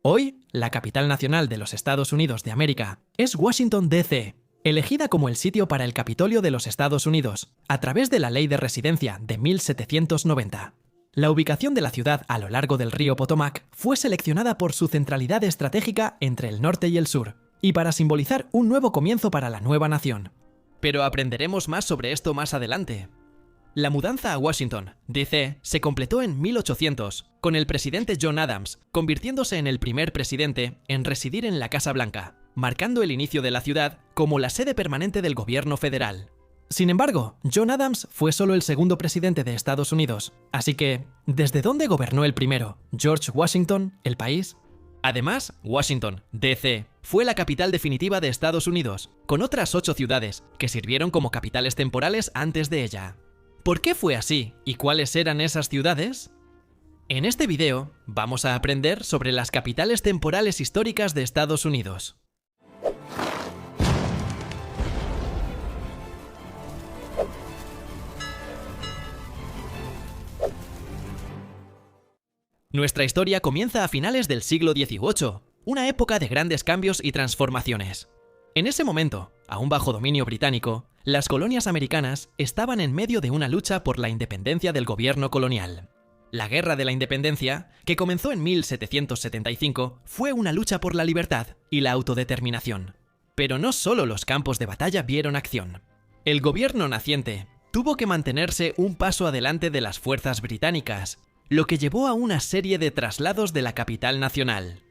Hoy, la capital nacional de los Estados Unidos de América es Washington, D.C., elegida como el sitio para el Capitolio de los Estados Unidos, a través de la Ley de Residencia de 1790. La ubicación de la ciudad a lo largo del río Potomac fue seleccionada por su centralidad estratégica entre el norte y el sur, y para simbolizar un nuevo comienzo para la nueva nación. Pero aprenderemos más sobre esto más adelante. La mudanza a Washington, D.C., se completó en 1800, con el presidente John Adams convirtiéndose en el primer presidente en residir en la Casa Blanca, marcando el inicio de la ciudad como la sede permanente del gobierno federal. Sin embargo, John Adams fue solo el segundo presidente de Estados Unidos, así que, ¿desde dónde gobernó el primero? ¿George Washington, el país? Además, Washington, D.C., fue la capital definitiva de Estados Unidos, con otras 8 ciudades que sirvieron como capitales temporales antes de ella. ¿Por qué fue así y cuáles eran esas ciudades? En este video vamos a aprender sobre las capitales temporales históricas de Estados Unidos. Nuestra historia comienza a finales del siglo XVIII, una época de grandes cambios y transformaciones. En ese momento, aún bajo dominio británico, las colonias americanas estaban en medio de una lucha por la independencia del gobierno colonial. La Guerra de la Independencia, que comenzó en 1775, fue una lucha por la libertad y la autodeterminación. Pero no solo los campos de batalla vieron acción. El gobierno naciente tuvo que mantenerse un paso adelante de las fuerzas británicas, lo que llevó a una serie de traslados de la capital nacional.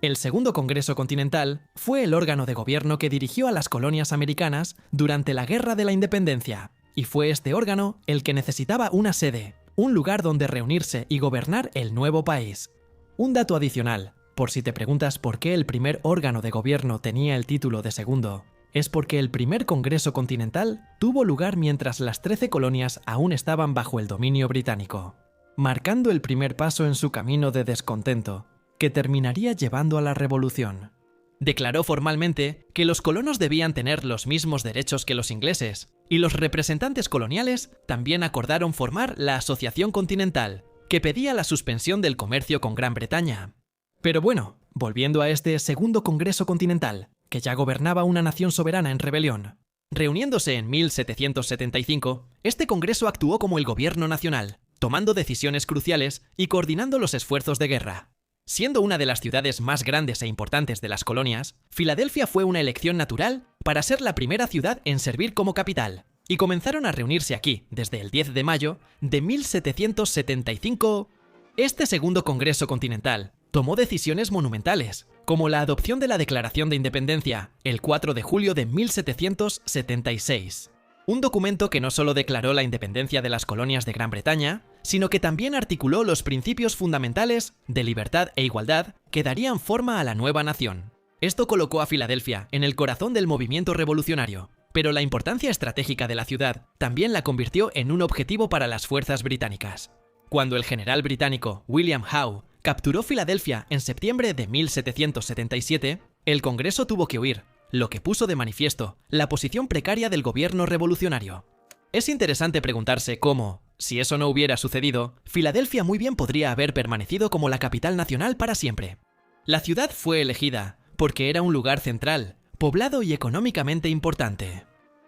El Segundo Congreso Continental fue el órgano de gobierno que dirigió a las colonias americanas durante la Guerra de la Independencia, y fue este órgano el que necesitaba una sede, un lugar donde reunirse y gobernar el nuevo país. Un dato adicional, por si te preguntas por qué el primer órgano de gobierno tenía el título de segundo, es porque el primer Congreso Continental tuvo lugar mientras las 13 colonias aún estaban bajo el dominio británico, marcando el primer paso en su camino de descontento, que terminaría llevando a la revolución. Declaró formalmente que los colonos debían tener los mismos derechos que los ingleses, y los representantes coloniales también acordaron formar la Asociación Continental, que pedía la suspensión del comercio con Gran Bretaña. Pero bueno, volviendo a este Segundo Congreso Continental, que ya gobernaba una nación soberana en rebelión. Reuniéndose en 1775, este congreso actuó como el gobierno nacional, tomando decisiones cruciales y coordinando los esfuerzos de guerra. Siendo una de las ciudades más grandes e importantes de las colonias, Filadelfia fue una elección natural para ser la primera ciudad en servir como capital, y comenzaron a reunirse aquí desde el 10 de mayo de 1775. Este Segundo Congreso Continental tomó decisiones monumentales, como la adopción de la Declaración de Independencia el 4 de julio de 1776. Un documento que no solo declaró la independencia de las colonias de Gran Bretaña, sino que también articuló los principios fundamentales de libertad e igualdad que darían forma a la nueva nación. Esto colocó a Filadelfia en el corazón del movimiento revolucionario, pero la importancia estratégica de la ciudad también la convirtió en un objetivo para las fuerzas británicas. Cuando el general británico William Howe capturó Filadelfia en septiembre de 1777, el Congreso tuvo que huir, lo que puso de manifiesto la posición precaria del gobierno revolucionario. Es interesante preguntarse cómo, si eso no hubiera sucedido, Filadelfia muy bien podría haber permanecido como la capital nacional para siempre. La ciudad fue elegida porque era un lugar central, poblado y económicamente importante.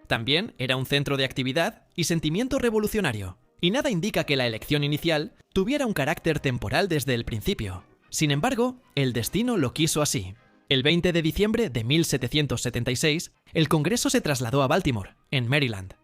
También era un centro de actividad y sentimiento revolucionario, y nada indica que la elección inicial tuviera un carácter temporal desde el principio. Sin embargo, el destino lo quiso así. El 20 de diciembre de 1776, el Congreso se trasladó a Baltimore, en Maryland.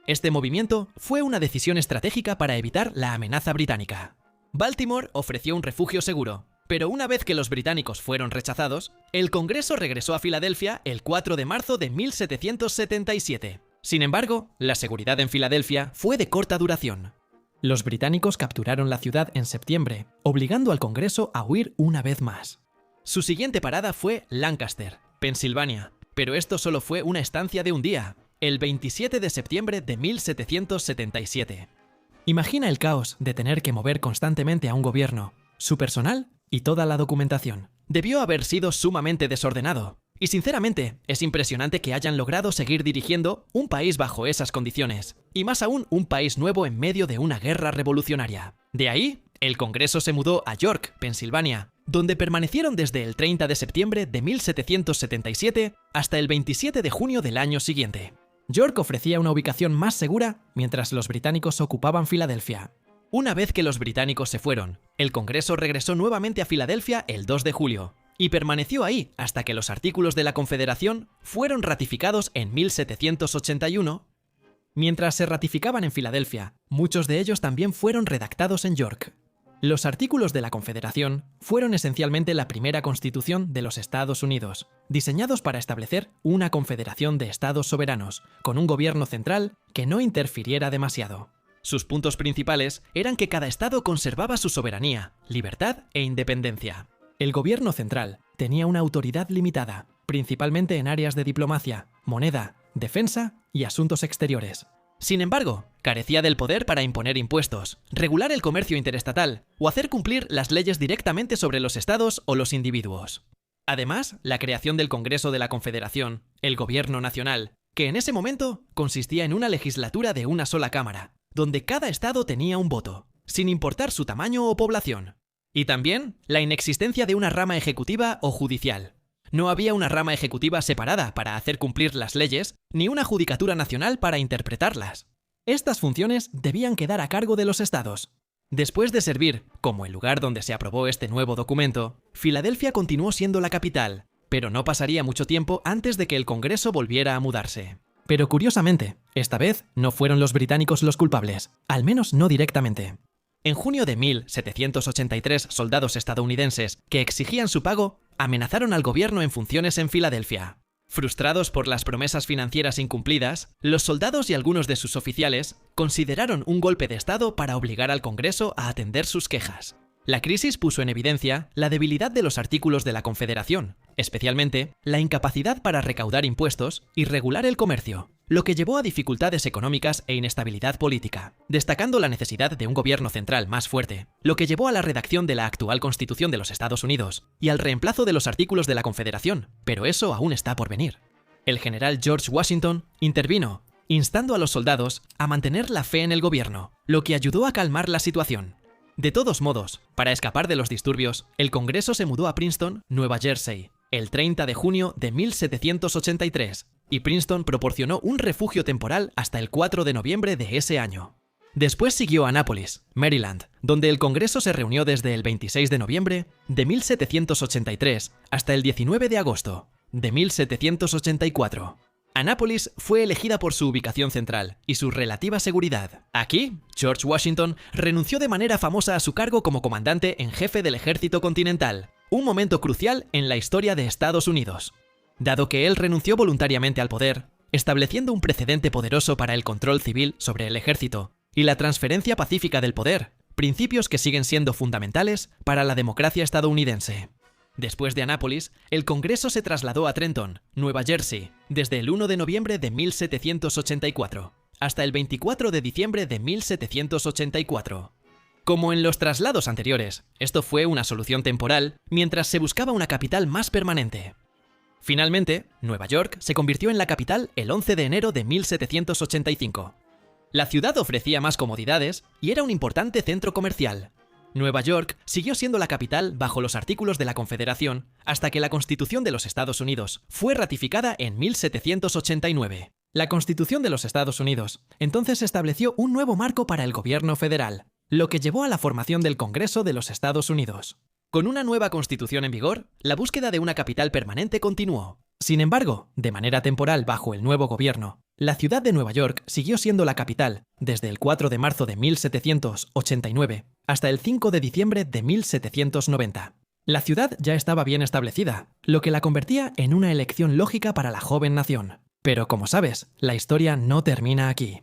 Este movimiento fue una decisión estratégica para evitar la amenaza británica. Baltimore ofreció un refugio seguro, pero una vez que los británicos fueron rechazados, el Congreso regresó a Filadelfia el 4 de marzo de 1777. Sin embargo, la seguridad en Filadelfia fue de corta duración. Los británicos capturaron la ciudad en septiembre, obligando al Congreso a huir una vez más. Su siguiente parada fue Lancaster, Pensilvania, pero esto solo fue una estancia de un día, el 27 de septiembre de 1777. Imagina el caos de tener que mover constantemente a un gobierno, su personal y toda la documentación. Debió haber sido sumamente desordenado, y sinceramente es impresionante que hayan logrado seguir dirigiendo un país bajo esas condiciones, y más aún un país nuevo en medio de una guerra revolucionaria. De ahí, el Congreso se mudó a York, Pensilvania, donde permanecieron desde el 30 de septiembre de 1777 hasta el 27 de junio del año siguiente. York ofrecía una ubicación más segura mientras los británicos ocupaban Filadelfia. Una vez que los británicos se fueron, el Congreso regresó nuevamente a Filadelfia el 2 de julio y permaneció ahí hasta que los artículos de la Confederación fueron ratificados en 1781. Mientras se ratificaban en Filadelfia, muchos de ellos también fueron redactados en York. Los artículos de la Confederación fueron esencialmente la primera constitución de los Estados Unidos, diseñados para establecer una confederación de estados soberanos, con un gobierno central que no interfiriera demasiado. Sus puntos principales eran que cada estado conservaba su soberanía, libertad e independencia. El gobierno central tenía una autoridad limitada, principalmente en áreas de diplomacia, moneda, defensa y asuntos exteriores. Sin embargo, carecía del poder para imponer impuestos, regular el comercio interestatal o hacer cumplir las leyes directamente sobre los estados o los individuos. Además, la creación del Congreso de la Confederación, el Gobierno Nacional, que en ese momento consistía en una legislatura de una sola cámara, donde cada estado tenía un voto, sin importar su tamaño o población. Y también la inexistencia de una rama ejecutiva o judicial. No había una rama ejecutiva separada para hacer cumplir las leyes, ni una judicatura nacional para interpretarlas. Estas funciones debían quedar a cargo de los estados. Después de servir como el lugar donde se aprobó este nuevo documento, Filadelfia continuó siendo la capital, pero no pasaría mucho tiempo antes de que el Congreso volviera a mudarse. Pero curiosamente, esta vez no fueron los británicos los culpables, al menos no directamente. En junio de 1783, soldados estadounidenses que exigían su pago amenazaron al gobierno en funciones en Filadelfia. Frustrados por las promesas financieras incumplidas, los soldados y algunos de sus oficiales consideraron un golpe de Estado para obligar al Congreso a atender sus quejas. La crisis puso en evidencia la debilidad de los artículos de la Confederación, especialmente la incapacidad para recaudar impuestos y regular el comercio, lo que llevó a dificultades económicas e inestabilidad política, destacando la necesidad de un gobierno central más fuerte, lo que llevó a la redacción de la actual Constitución de los Estados Unidos y al reemplazo de los artículos de la Confederación, pero eso aún está por venir. El general George Washington intervino, instando a los soldados a mantener la fe en el gobierno, lo que ayudó a calmar la situación. De todos modos, para escapar de los disturbios, el Congreso se mudó a Princeton, Nueva Jersey, el 30 de junio de 1783, y Princeton proporcionó un refugio temporal hasta el 4 de noviembre de ese año. Después siguió Annapolis, Maryland, donde el Congreso se reunió desde el 26 de noviembre de 1783 hasta el 19 de agosto de 1784. Annapolis fue elegida por su ubicación central y su relativa seguridad. Aquí, George Washington renunció de manera famosa a su cargo como comandante en jefe del ejército continental, un momento crucial en la historia de Estados Unidos. Dado que él renunció voluntariamente al poder, estableciendo un precedente poderoso para el control civil sobre el ejército y la transferencia pacífica del poder, principios que siguen siendo fundamentales para la democracia estadounidense. Después de Annapolis, el Congreso se trasladó a Trenton, Nueva Jersey, desde el 1 de noviembre de 1784 hasta el 24 de diciembre de 1784. Como en los traslados anteriores, esto fue una solución temporal mientras se buscaba una capital más permanente. Finalmente, Nueva York se convirtió en la capital el 11 de enero de 1785. La ciudad ofrecía más comodidades y era un importante centro comercial. Nueva York siguió siendo la capital bajo los artículos de la Confederación hasta que la Constitución de los Estados Unidos fue ratificada en 1789. La Constitución de los Estados Unidos entonces estableció un nuevo marco para el gobierno federal, lo que llevó a la formación del Congreso de los Estados Unidos. Con una nueva Constitución en vigor, la búsqueda de una capital permanente continuó. Sin embargo, de manera temporal bajo el nuevo gobierno, la ciudad de Nueva York siguió siendo la capital desde el 4 de marzo de 1789 hasta el 5 de diciembre de 1790. La ciudad ya estaba bien establecida, lo que la convertía en una elección lógica para la joven nación. Pero como sabes, la historia no termina aquí.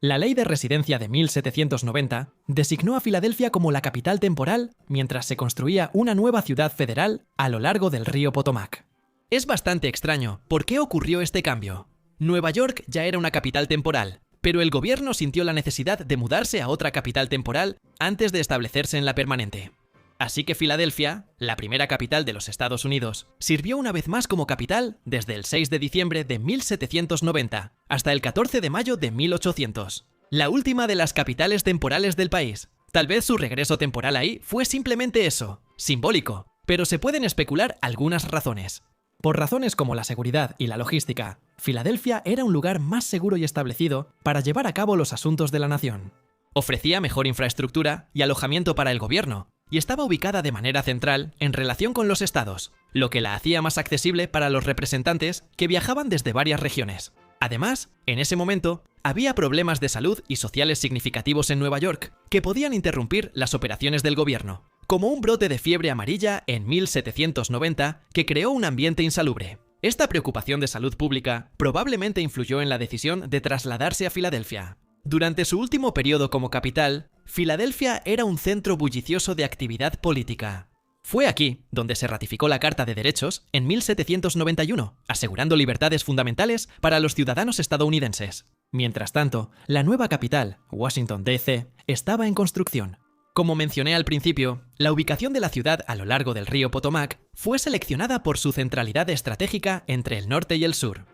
La Ley de Residencia de 1790 designó a Filadelfia como la capital temporal mientras se construía una nueva ciudad federal a lo largo del río Potomac. Es bastante extraño por qué ocurrió este cambio. Nueva York ya era una capital temporal, pero el gobierno sintió la necesidad de mudarse a otra capital temporal antes de establecerse en la permanente. Así que Filadelfia, la primera capital de los Estados Unidos, sirvió una vez más como capital desde el 6 de diciembre de 1790 hasta el 14 de mayo de 1800. La última de las capitales temporales del país. Tal vez su regreso temporal ahí fue simplemente eso, simbólico, pero se pueden especular algunas razones. Por razones como la seguridad y la logística, Filadelfia era un lugar más seguro y establecido para llevar a cabo los asuntos de la nación. Ofrecía mejor infraestructura y alojamiento para el gobierno, y estaba ubicada de manera central en relación con los estados, lo que la hacía más accesible para los representantes que viajaban desde varias regiones. Además, en ese momento, había problemas de salud y sociales significativos en Nueva York que podían interrumpir las operaciones del gobierno, como un brote de fiebre amarilla en 1790 que creó un ambiente insalubre. Esta preocupación de salud pública probablemente influyó en la decisión de trasladarse a Filadelfia. Durante su último periodo como capital, Filadelfia era un centro bullicioso de actividad política. Fue aquí donde se ratificó la Carta de Derechos en 1791, asegurando libertades fundamentales para los ciudadanos estadounidenses. Mientras tanto, la nueva capital, Washington, D.C., estaba en construcción. Como mencioné al principio, la ubicación de la ciudad a lo largo del río Potomac fue seleccionada por su centralidad estratégica entre el norte y el sur.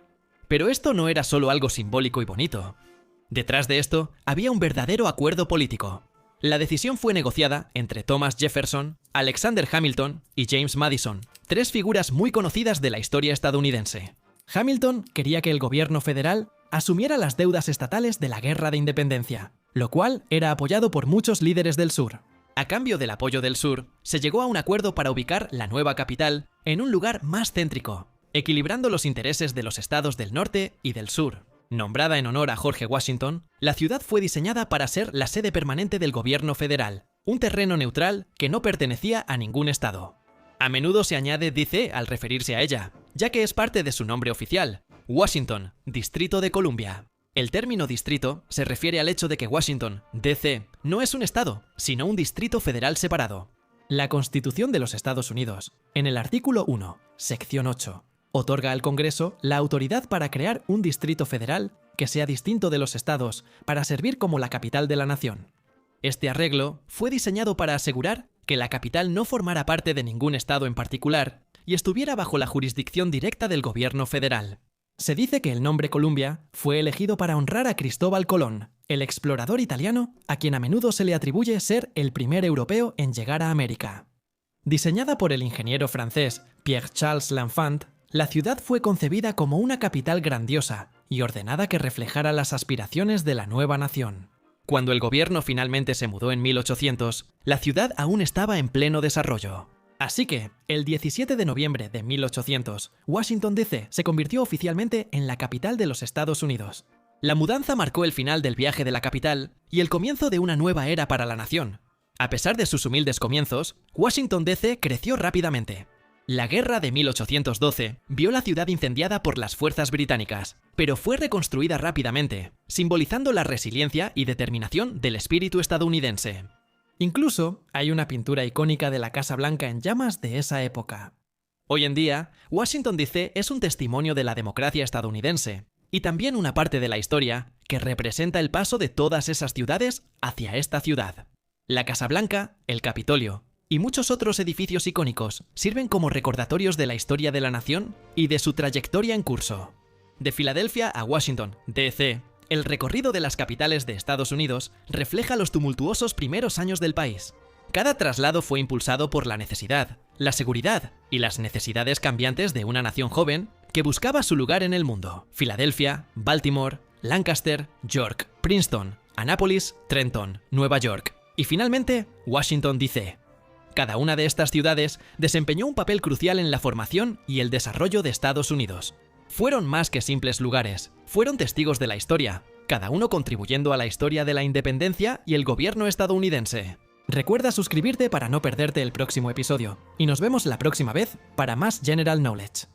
Pero esto no era solo algo simbólico y bonito. Detrás de esto había un verdadero acuerdo político. La decisión fue negociada entre Thomas Jefferson, Alexander Hamilton y James Madison, tres figuras muy conocidas de la historia estadounidense. Hamilton quería que el gobierno federal asumiera las deudas estatales de la Guerra de Independencia, lo cual era apoyado por muchos líderes del sur. A cambio del apoyo del sur, se llegó a un acuerdo para ubicar la nueva capital en un lugar más céntrico, equilibrando los intereses de los estados del norte y del sur. Nombrada en honor a George Washington, la ciudad fue diseñada para ser la sede permanente del gobierno federal, un terreno neutral que no pertenecía a ningún estado. A menudo se añade DC al referirse a ella, ya que es parte de su nombre oficial, Washington, Distrito de Columbia. El término distrito se refiere al hecho de que Washington, D.C., no es un estado, sino un distrito federal separado. La Constitución de los Estados Unidos, en el artículo 1, sección 8, otorga al Congreso la autoridad para crear un distrito federal que sea distinto de los estados para servir como la capital de la nación. Este arreglo fue diseñado para asegurar que la capital no formara parte de ningún estado en particular y estuviera bajo la jurisdicción directa del gobierno federal. Se dice que el nombre Columbia fue elegido para honrar a Cristóbal Colón, el explorador italiano a quien a menudo se le atribuye ser el primer europeo en llegar a América. Diseñada por el ingeniero francés Pierre-Charles L'Enfant, la ciudad fue concebida como una capital grandiosa y ordenada que reflejara las aspiraciones de la nueva nación. Cuando el gobierno finalmente se mudó en 1800, la ciudad aún estaba en pleno desarrollo. Así que, el 17 de noviembre de 1800, Washington, D.C. se convirtió oficialmente en la capital de los Estados Unidos. La mudanza marcó el final del viaje de la capital y el comienzo de una nueva era para la nación. A pesar de sus humildes comienzos, Washington, D.C. creció rápidamente. La guerra de 1812 vio la ciudad incendiada por las fuerzas británicas, pero fue reconstruida rápidamente, simbolizando la resiliencia y determinación del espíritu estadounidense. Incluso hay una pintura icónica de la Casa Blanca en llamas de esa época. Hoy en día, Washington, D.C. es un testimonio de la democracia estadounidense, y también una parte de la historia que representa el paso de todas esas ciudades hacia esta ciudad. La Casa Blanca, el Capitolio y muchos otros edificios icónicos sirven como recordatorios de la historia de la nación y de su trayectoria en curso. De Filadelfia a Washington, D.C., el recorrido de las capitales de Estados Unidos refleja los tumultuosos primeros años del país. Cada traslado fue impulsado por la necesidad, la seguridad y las necesidades cambiantes de una nación joven que buscaba su lugar en el mundo. Filadelfia, Baltimore, Lancaster, York, Princeton, Annapolis, Trenton, Nueva York y finalmente Washington, D.C. Cada una de estas ciudades desempeñó un papel crucial en la formación y el desarrollo de Estados Unidos. Fueron más que simples lugares, fueron testigos de la historia, cada uno contribuyendo a la historia de la independencia y el gobierno estadounidense. Recuerda suscribirte para no perderte el próximo episodio, y nos vemos la próxima vez para más General Knowledge.